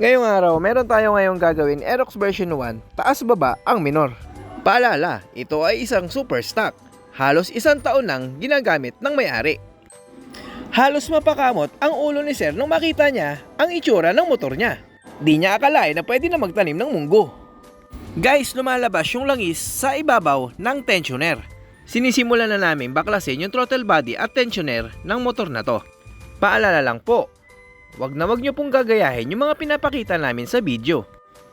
Ngayong araw, meron tayo ngayong gagawin Aerox version 1, taas-baba ang minor. Paalala, ito ay isang super stock. Halos isang taon nang ginagamit ng may-ari. Halos mapakamot ang ulo ni Sir nung makita niya ang itsura ng motor niya. Di niya akalain na pwede na magtanim ng munggo. Guys, lumalabas yung langis sa ibabaw ng tensioner. Sinisimulan na namin baklasin yung throttle body at tensioner ng motor na to. Paalala lang po, wag nyo pong gagayahin yung mga pinapakita namin sa video.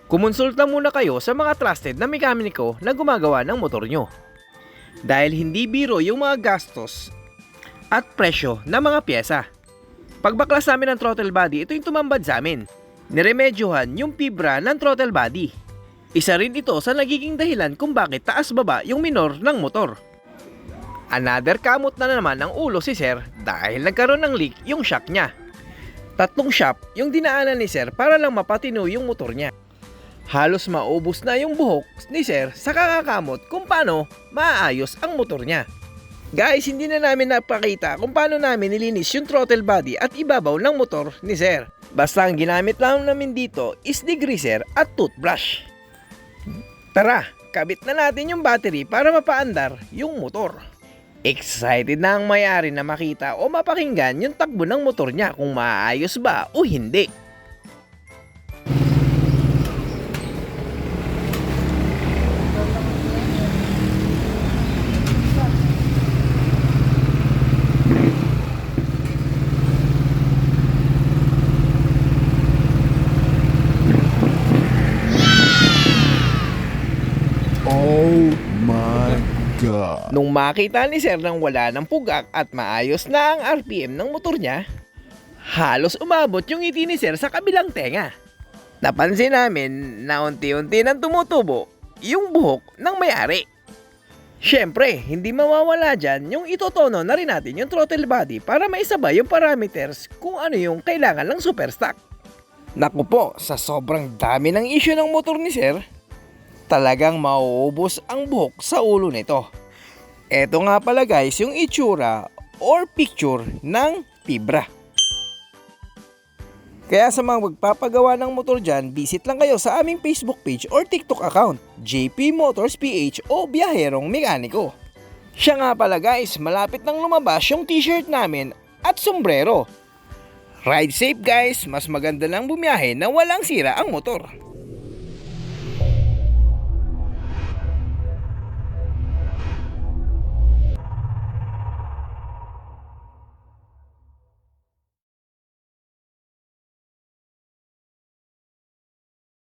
Kumonsulta muna kayo sa mga trusted na mekaniko na gumagawa ng motor nyo. Dahil hindi biro yung mga gastos at presyo ng mga pyesa. Pagbaklas namin ng throttle body, ito yung tumambad sa amin. Niremedyohan yung fibra ng throttle body. Isa rin ito sa nagiging dahilan kung bakit taas-baba yung minor ng motor. Another kamot na naman ang ulo si Sir dahil nagkaroon ng leak yung shock niya. 3 shop yung dinaanan ni Sir para lang mapatino yung motor niya. Halos maubos na yung buhok ni Sir sa kakakamot kung paano maayos ang motor niya. Guys, hindi na namin napakita kung paano namin nilinis yung throttle body at ibabaw ng motor ni Sir. Basta ang ginamit lang namin dito is degreaser at toothbrush. Tara, kabit na natin yung battery para mapaandar yung motor. Excited na ang may-ari na makita o mapakinggan yung takbo ng motor niya kung maayos ba o hindi. Oh my God. Nung makita ni Sir nang wala ng pugak at maayos na ang RPM ng motor niya, halos umabot yung ngiti ni Sir sa kabilang tenga. Napansin namin na unti-unti nang tumutubo yung buhok ng may-ari. Siyempre, hindi mawawala dyan yung itotono na rin natin yung throttle body para maisabay yung parameters kung ano yung kailangan ng super stock. Naku po, sa sobrang dami ng issue ng motor ni Sir, talagang mauubos ang buhok sa ulo nito. Eto nga pala guys yung itsura or picture ng fibra. Kaya sa mga magpapagawa ng motor dyan, visit lang kayo sa aming Facebook page or TikTok account, JP Motors PH o Biyaherong Mekaniko. Siya nga pala guys, malapit nang lumabas yung t-shirt namin at sombrero. Ride safe guys, mas maganda lang bumiyahe na walang sira ang motor.